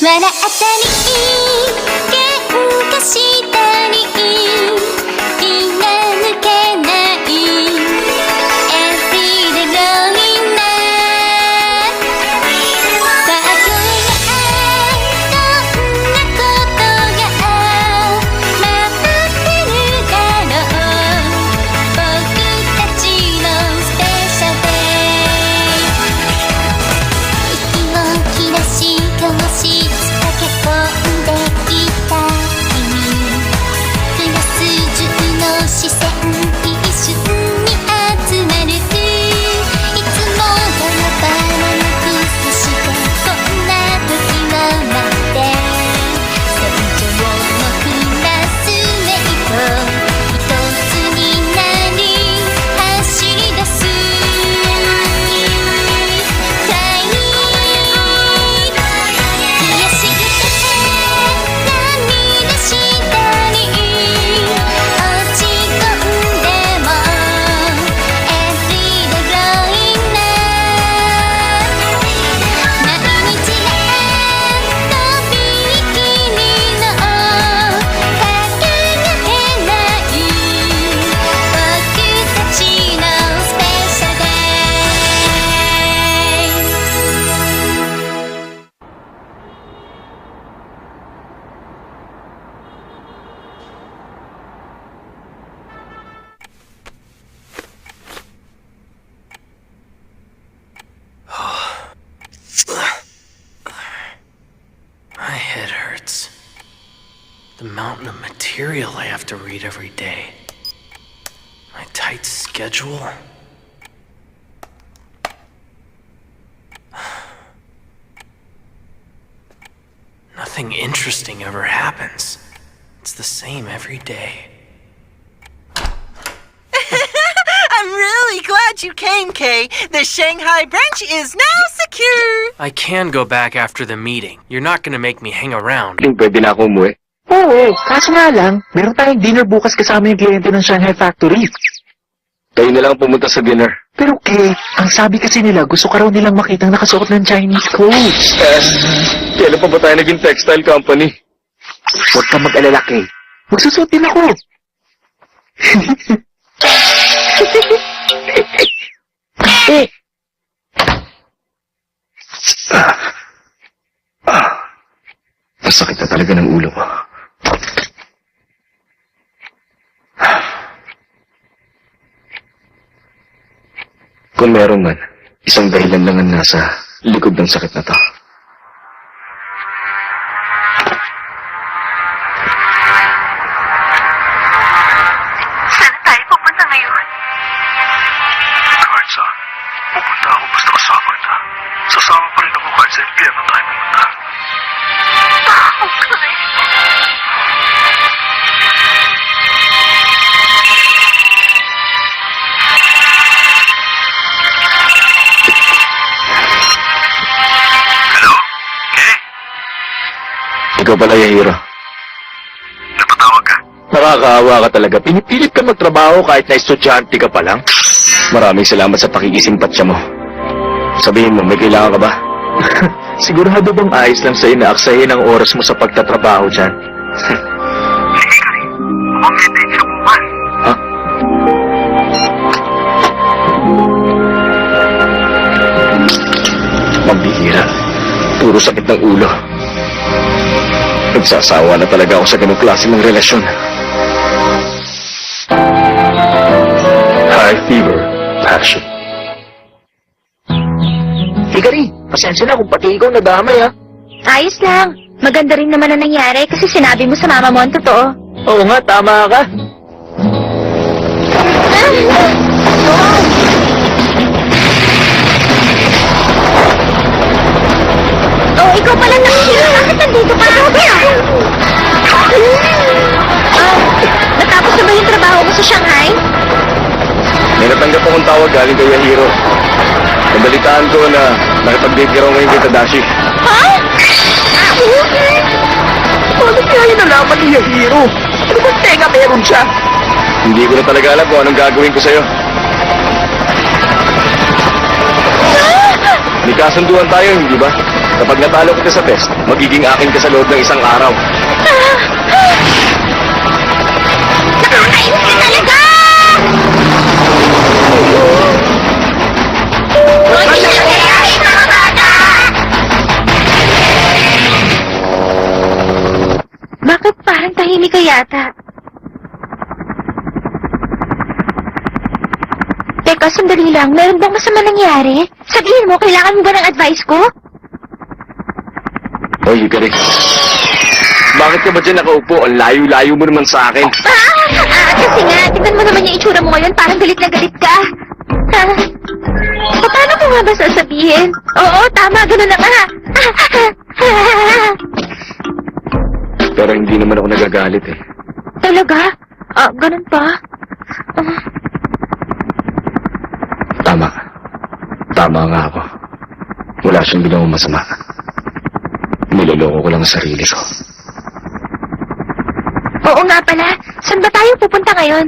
笑ったり喧嘩したり気が抜けない Everyday growing up さあ今日はどんなことが待ってるだろう僕たちのスペシャルデイ息を切らし今日し駆け込んできた君クラス中の視線一瞬に集まるいつもバラバラなくしてこんな時を待って成長のクラスメイト一つになり走り出す Fly 悔しくて涙したり落ち込んでも Everyday growing up 毎日がとびきりのかけがえない僕たちのスペシャルデMy head hurts. The mountain of material I have to read every day. My tight schedule. Nothing interesting ever happens. It's the same every day. I'm really glad you came, Kay. The Shanghai branch is now secure. I can go back after the meeting. You're not gonna make me hang around. Pwede na ako umuwi. Oo, kaso nga lang, meron tayong dinner bukas kasama yung kliyente ng Shanghai Factory. Kayo na lang pumunta sa dinner. Pero Kay, ang sabi kasi nila, gusto ka raw nilang makitang nakasuot ng Chinese clothes. Kailan pa ba tayo naging textile company? Huwag ka mag-alala, Kay. Magsusuot din ako. Eh, Masakit na talaga ng ulo ko. Kung meron man, isang dahilan lang ang nasa likod ng sakit na to. Saan tayo pupunta ngayon? Kahit saan, pupunta ako basta kasama na. Sasama pa rin ako kahit sa impyerno tayo pumunta. Okay. Hello? Kay? Ikaw pala, Yahiro. Napatawag ka? Nakakaawa ka talaga. Pinipilit ka magtrabaho kahit na estudyante ka pa lang. Maraming salamat sa pakikisimpatya mo. Sabihin mo, may kailangan ka ba? Sigurado bang ayos lang sa'yo na aksayin ang oras mo sa pagtatrabaho dyan? Hindi ka rin. Mukhang hindi siya buwan. Ha? Mambihira. Puro sakit ng ulo. Nagsasawa na talaga ako sa ganung klase ng relasyon. High fever, passion. Hikari, pasensya na kung pati ikaw nadamay, ha? Ayos lang. Maganda rin naman ang nangyari kasi sinabi mo sa mama mo ang totoo. Oo nga, tama ka. Oh, ikaw pala nakikita. Bakit nandito ka? Natapos na ba yung trabaho mo sa Shanghai? May natanggap akong tawag galing kay Yahiro. Nabalitaan ko na nakipag-date ka raw ngayon kay Tadashi. Ha? Paano kaya nalaman ni Yahiro? Ano bang tenga meron siya? Hindi ko na talaga alam kung anong gagawin ko sa'yo. May kasunduan tayo, hindi ba? Kapag natalo kita sa test, magiging akin ka sa loob ng isang araw. Nakakainis ka talaga! Mga bata! Bakit parang tahimik ka yata? Teka, sandali lang. Meron bang masama nangyari? Sabihin mo, kailangan mo ba ng advice ko? Hoy, Hikari. Bakit ka ba dyan nakaupo? Ang layo-layo mo naman sa akin. Kasi nga, tignan mo naman yung itsura mo ngayon. Parang galit na galit ka. Paano ko nga ba sasabihin? Oo, tama. Ganun na nga. Pero hindi naman ako nagagalit eh. Talaga? Ganun pa? Tama. Tama nga ako. Wala siyang ginawang masama. Niloloko ko lang ang sarili ko. Oo nga pala. Saan ba tayo pupunta ngayon?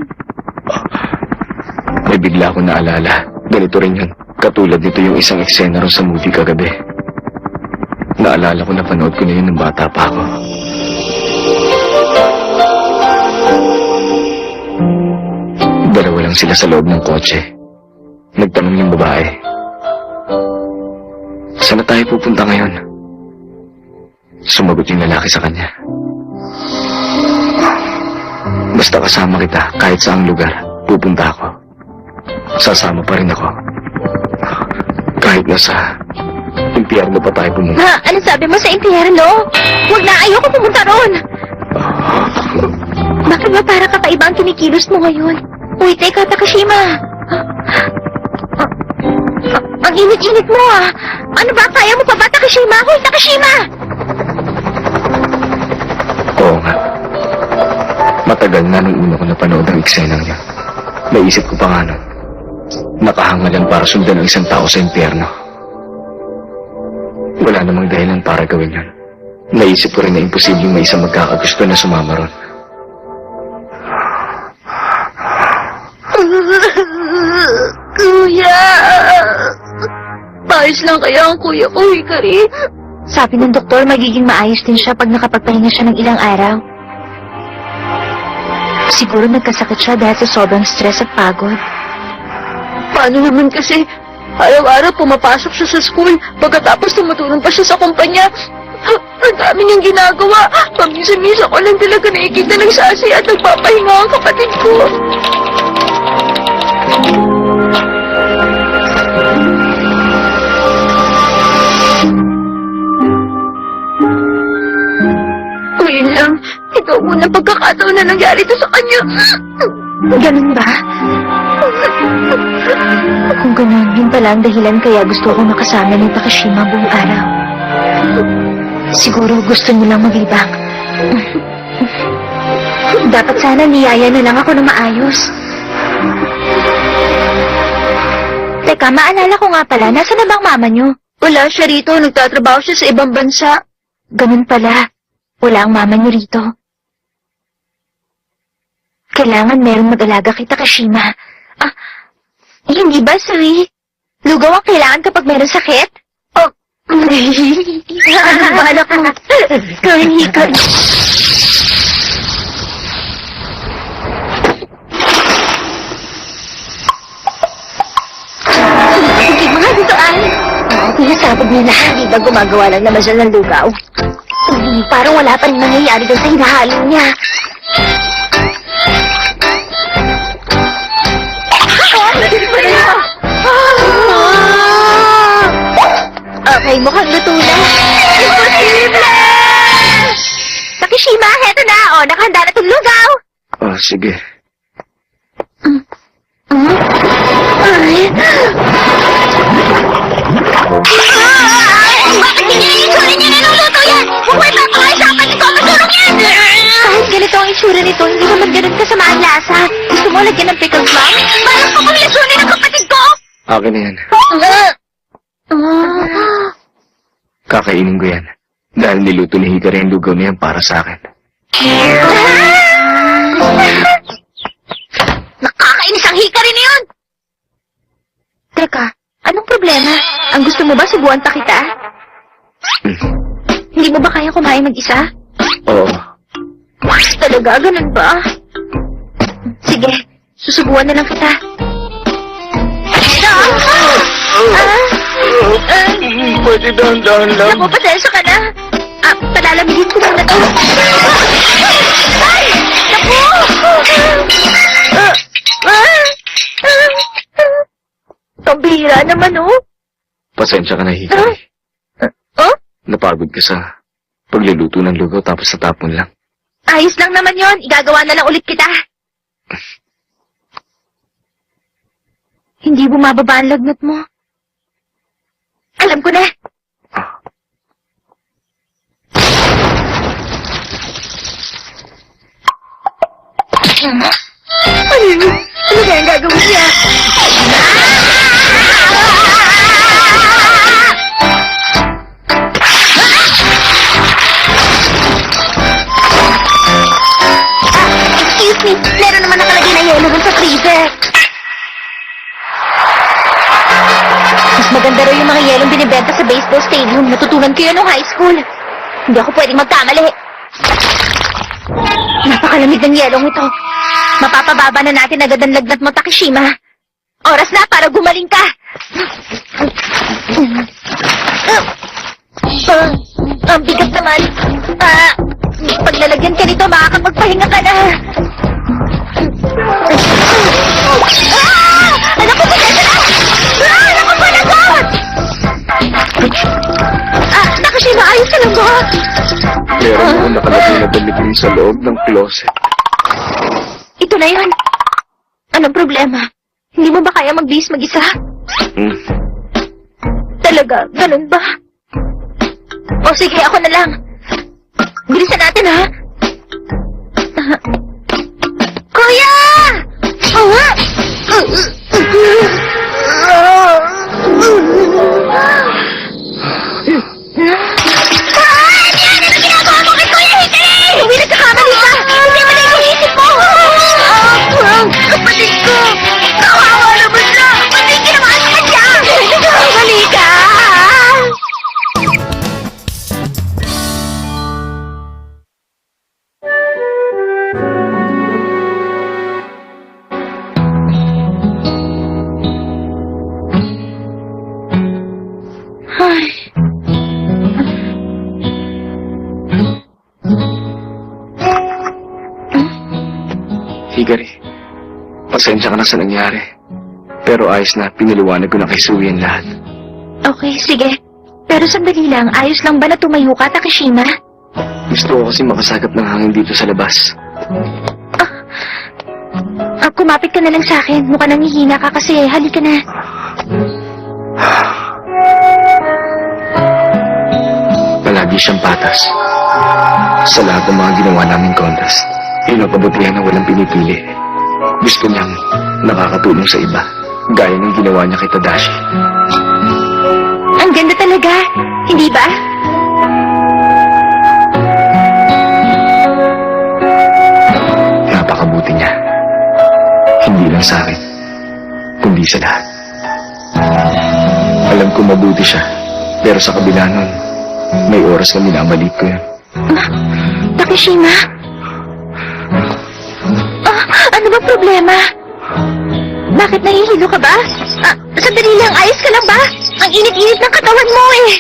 May bigla akong naalala. Ganito rin yun. Katulad nito yung isang eksena ron sa movie kagabi. Naalala ko na panood ko na yun ng bata pa ako. Dalawa lang sila sa loob ng kotse. Nagtanong yung babae. Saan na tayo pupunta ngayon? Sumagot yung lalaki sa kanya. Basta kasama kita, kahit saang lugar, pupunta ako. Sasama pa rin ako. Kahit nasa impyerno pa tayo pumunta. Ha? Ano sabi mo sa impyerno? Huwag na, ayoko pumunta ron. Bakit ba para ka pa ibang kinikilos mo ngayon? Uy, teka, Takashima. Ang init-init mo, ah. Ano ba? Kaya mo pa ba, Takashima? Hoy, Takashima! Oo nga. Matagal na nung una ko napanood ang eksenang niya. Naisip ko pa nga nun. Nakahangalan para sundan ang isang tao sa impyerno. Wala namang dahilan para gawin yun. Naisip ko rin na imposibleng may isang magkakagusto na sumama ron. Kuya! Ayos lang kaya ang kuya ko, Hikari? Sabi ng doktor, magiging maayos din siya pag nakapagpahinga siya ng ilang araw. Siguro nagkasakit siya dahil sa sobrang stress at pagod. Paano naman kasi? Araw-araw pumapasok siya sa school. Pagkatapos tumutulong pa siya sa kumpanya. Ang dami niyang ginagawa. Pagmisa-misa ko lang talaga nakikita ng sasi at nagpapahinga ang kapatid ko. Ngayon lang, ito ang unang pagkakataon na nangyari ito sa kanya. Ganun ba? Kung ganun, yun pala ang dahilan kaya gusto akong makasama ni Takashima buong araw. Siguro gusto niyo lang maglibang. Dapat sana niyaya na lang ako na maayos. Teka, maalala ko nga pala, nasa na bang mama niyo? Wala siya rito, nagtatrabaho siya sa ibang bansa. Ganun pala. Wala ang mama niyo rito. Kailangan meron mag-alaga kay Takashima. Hindi ba, Sui? Lugaw ang kailangan kapag meron sakit? Oh, ano ba, anak mo? Kahinikan. Sige, mga dutaan. Oo, pinasabog nila. Hindi ba gumagawa lang naman siya ng lugaw? Parang wala pa rin nangyayari doon sa hinahalo niya. Okay, mukhang luto na. Imposible! Takishima, heto na. O, nakahanda na itong lugaw. Oh, sige. Ay. Bakit hindi itsura niya naluluto yan? Kung may papakay sa kapatid ko, masulong yan! Kahit ganito ang itsura nito, hindi naman ganun kasama ang lasa. Gusto mo lagyan ng pickles, ma'am? Parang ko kung lisunin ng kapatid ko! Akin na yan. Kakainin ko yan. Dahil niluto ni Hikari ang lugaw na yan para sa akin. Nakakainis ang Hikari na yun! Teka, anong problema? Ang gusto mo ba subuan pa kita? Hindi mo ba kaya kumain mag-isa? Oo. Talaga, ganun ba? Sige, susubuan na lang kita. Pwede dahan-dahan lang. Naku, pasensya ka na. Palalamigin ko muna to. Ay! Naku! Pambihira naman, oh. Pasensya ka na, Hikari. Oh? Napagod ka sa pagluluto ng lugaw tapos natapon lang. Ayos lang naman yon. Igagawa na lang ulit kita. Hindi bumababa ang lagnat mo. Alam ko na. Ano kaya ang gagawin niya? Excuse me, meron naman nakalagay na yelo dun sa freezer. Mas maganda raw yung mga yelong binibenta sa baseball stadium. Natutunan ko yun nung high school. Hindi ako pwedeng magkamali. Napakalamig ng yelong ito. Mapapababa na natin agad ang lagnat mo, Takeshima. Oras na para gumaling ka. Ang bigat naman. Paglalagyan ka nito, makakapagpahinga ka na. Anak ko, pasensya na! Anak ko, panagot! Takeshima, ayos ka lang ba? Meron akong nakalagay na damit rin sa loob ng closet. Ito na yun. Anong problema? Hindi mo ba kaya magbihis mag-isa? Talaga? Ganun ba? O sige, ako na lang. Bilisan natin, ha? Kuya! Ano ginagawa mo kay Kuya Hikari? Uwi na sa kama, Lisa! Hindi mo na iniisip mo! Kapatid ko! Kawawa naman na! Kapatid ka naman sa kanya! Nagkamali ka! Ay. Hikari, pasensya ka na sa nangyari. Pero ayos na, pinaliwanag ko na kay Sui ang lahat. Okay, sige. Pero sandali lang, ayos lang ba na tumayo ka, Takeshima? Gusto ko kasi makasagap ng hangin dito sa labas. Kumapit ka na lang sa akin. Mukhang nangihina ka kasi. Halika na. Palagi siyang patas. Sa lahat ng mga ginawa naming contest, pinapabutihan na walang pinipili. Gusto niyang nakakatulong sa iba, gaya ng ginawa niya kay Tadashi. Ang ganda talaga. Hindi ba? Napakabuti niya. Hindi lang sa akin, kundi sa lahat. Alam ko mabuti siya, pero sa kabila nun, may oras na minamaliit ko yun. Takeshima? Ano ba problema? Bakit nahihilo ka ba? Sandali lang, ayos ka lang ba? Ang init-init ng katawan mo eh.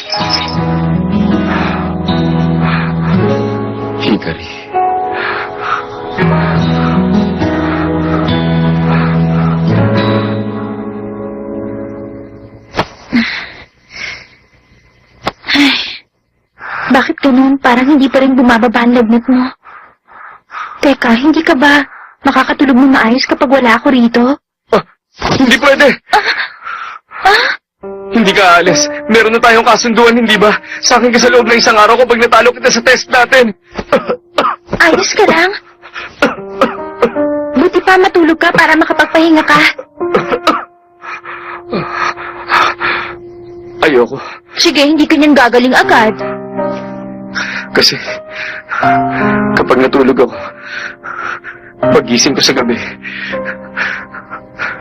Hikari. Bakit ganun? Parang hindi pa rin bumababa ang lagnat mo. Teka, hindi ka ba makakatulog mo maayos kapag wala ako rito? Hindi pwede! Hindi ka aalis. Meron na tayong kasunduan, hindi ba? Sa akin ka sa loob ng isang araw kapag natalo kita sa test natin. Ayos ka lang? Buti pa matulog ka para makapagpahinga ka. Ayoko. Sige, hindi ka niyang gagaling agad. Kasi, kapag natulog ako, pagising ko sa gabi,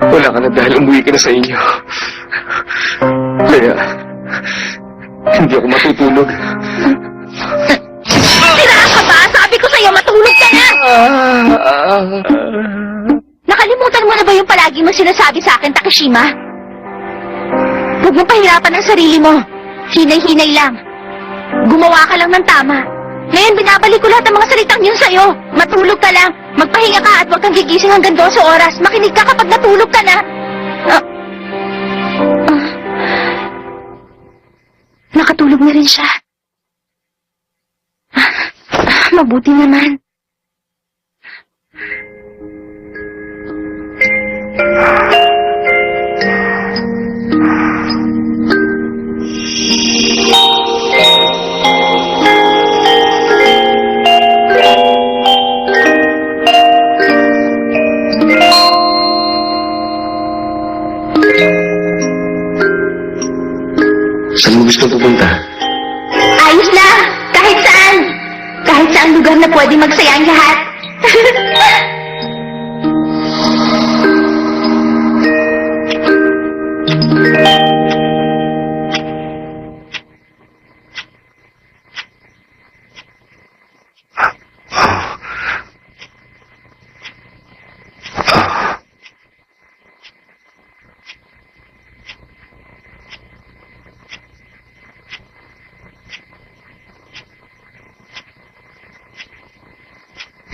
wala ka na dahil umuwi ka na sa inyo. Kaya, Hindi ako matutulog. Sira ka ba? Sabi ko sa'yo, matulog ka na! Nakalimutan mo na ba yung palagi mo sinasabi sa akin, Takashima? Huwag mong pahirapan ang sarili mo. Hinay-hinay lang. Gumawa ka lang ng tama. Ngayon, binabalik ko lahat ng mga salitang yun sa'yo. Matulog ka lang. Magpahinga ka at huwag kang gigising hanggang 12 oras. Makinig ka kapag natulog ka na. Nakatulog na rin siya. Mabuti naman. Saan mo gusto pupunta? Ayos na! Kahit saan! Kahit saan lugar na pwede magsaya ang lahat.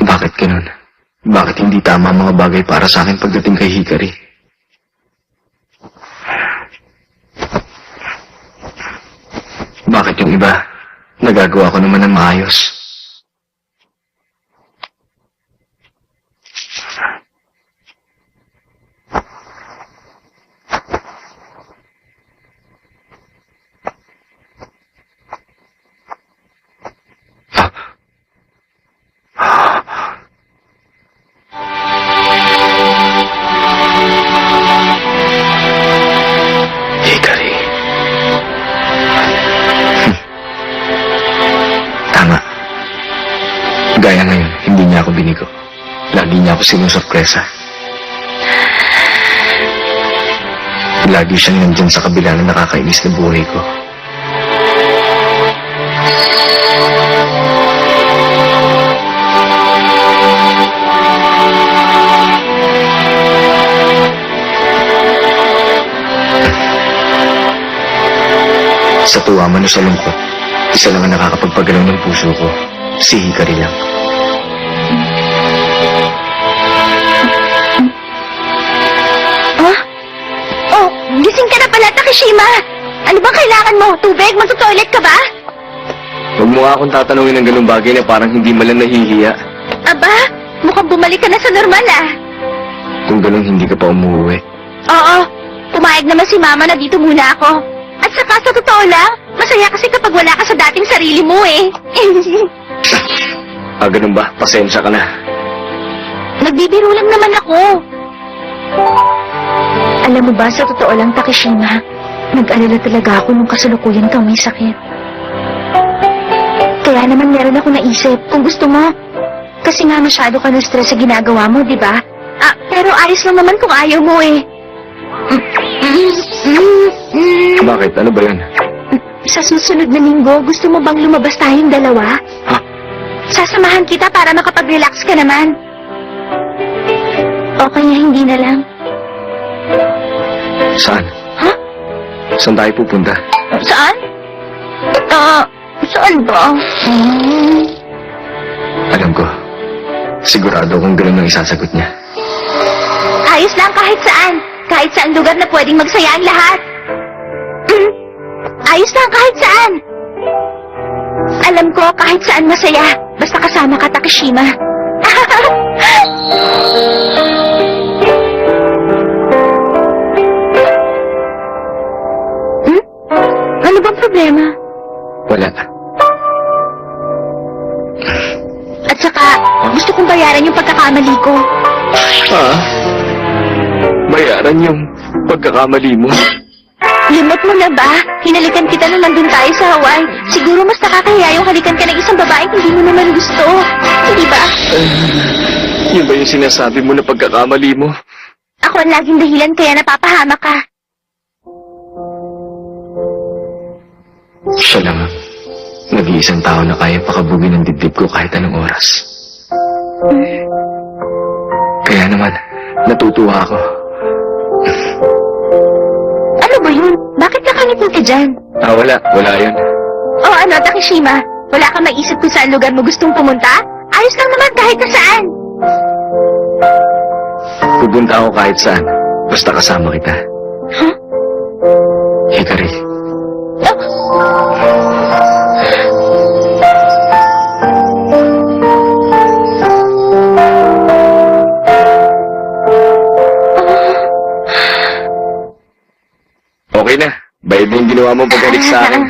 Bakit ganun? Bakit hindi tama ang mga bagay para sa akin pagdating kay Hikari? Bakit yung iba? Nagagawa ko naman ng maayos. Hikari. Tama. Gaya ngayon, hindi niya ako binigo. Lagi niya ako sinusurpresa. Lagi siyang nandyan sa kabila ng nakakainis na buhay ko. Sa tuwa man o sa lungkot, isa lang ang nakakapagpagalaw ng puso ko. Si Hikari lang. Huh? Oh, gising ka na pala, Takashima! Ano bang kailangan mo? Tubig? Magto-toilet ka ba? Huwag mo nga akong tatanungin ng ganung bagay na parang hindi man lang nahihiya. Aba, mukhang bumalik ka na sa normal ah. Kung ganun hindi ka pa umuwi. Oo, pumayag naman si Mama na dito muna ako. At saka sa totoo lang, masaya kasi kapag wala ka sa dating sarili mo eh. Ganun ba? Pasensya ka na. Nagbibiro lang naman ako. Alam mo ba, sa totoo lang, Takashima, nag-alala talaga ako nung kasalukuyan kang may sakit. Kaya naman meron ako naisip, kung gusto mo. Kasi nga masyado ka na-stress sa ginagawa mo, di ba? Pero ayos lang naman kung ayaw mo eh. Bakit? Ano ba yun? Sa susunod na linggo, gusto mo bang lumabas tayong dalawa? Ha? Sasamahan kita para makapag-relax ka naman. O kaya hindi na lang. Saan? Ha? Saan tayo pupunta? Saan? Saan ba? Alam ko. Sigurado kung ganun ang isasagot niya. Ayos lang kahit saan. Kahit saan lugar na pwedeng magsaya ang lahat. Ayos lang kahit saan. Alam ko kahit saan masaya. Basta kasama ka, Takashima. Ano bang problema? Wala. At saka, gusto kong bayaran yung pagkakamali ko. Bayaran yung pagkakamali mo. Limot mo na ba? Hinalikan kita nung nandun tayo sa Hawaii. Siguro mas nakakahiya yung halikan ka ng isang babaeng hindi mo naman gusto. Hindi ba? Yun ba yung sinasabi mo na pagkakamali mo? Ako ang laging dahilan kaya napapahama ka. Siya lang ang nag-iisang tao na kaya pakabugin ng dibdib ko kahit anong oras. Kaya naman, natutuwa ako. Ano ba yun? Bakit nakangiti ka dyan? Wala yun. O ano, Takishima? Wala kang maisip kung saan lugar mo gustong pumunta? Ayos lang naman kahit na saan. Pupunta ako kahit saan, basta kasama kita. Huh? Hikari. Okay na. Bayad na yung ginawa mo pagalik sa akin.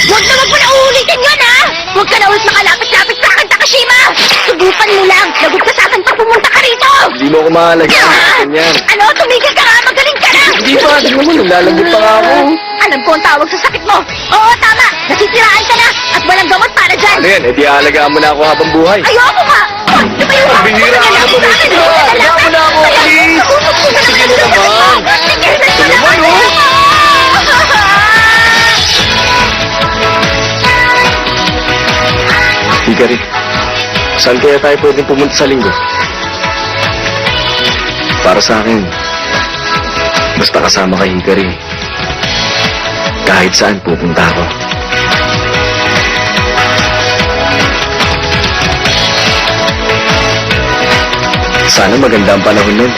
Huwag mo na uulitin yun, ha? Huwag ka na ulit makalapit-lapit sa akin, Takashima! Subukan mo lang! Lagot ka sa akin pag pumunta ka rito! Hindi mo ako mahalagyan. Ganyan. Ano? Tumigil ka nga! Magaling ka na! Hindi pa. Di mo naglalagyan pa nga ako. Alam ko ang tawag sa sakit mo! Oo, tama! Nasisiraan ka na! At walang gamot para dyan! Ano yan? di aalagaan mo na ako habang buhay. Ayoko ka! Hoy! Lumayo ka! Bihira ka na tuloy. Hayaan mo na ako, please. Sige mo naman. Ito naman, oh. Hikari, saan kaya tayo pwedeng pumunta sa linggo? Para sa akin, basta kasama kay Hikari, kahit saan pupunta ako. Sana maganda ang panahon nun.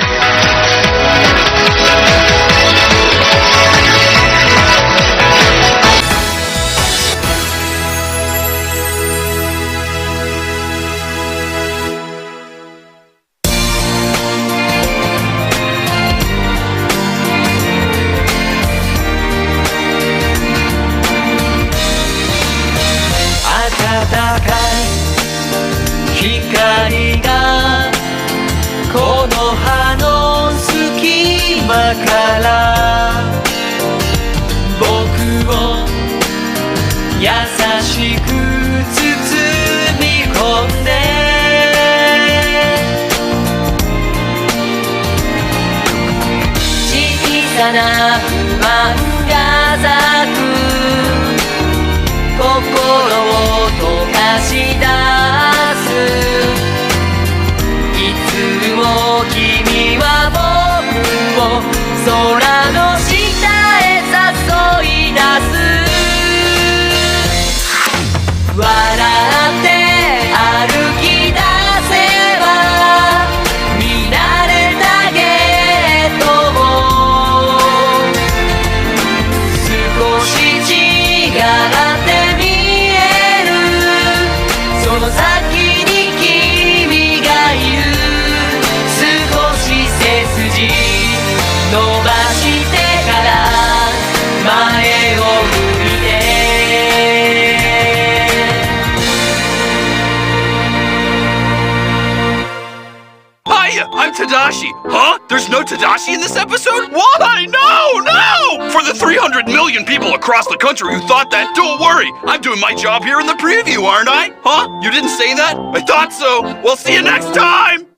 I'm Tadashi. Huh? There's no Tadashi in this episode? Why? No! For the 300 million people across the country who thought that, don't worry. I'm doing my job here in the preview, aren't I? Huh? You didn't say that? I thought so. Well, see you next time!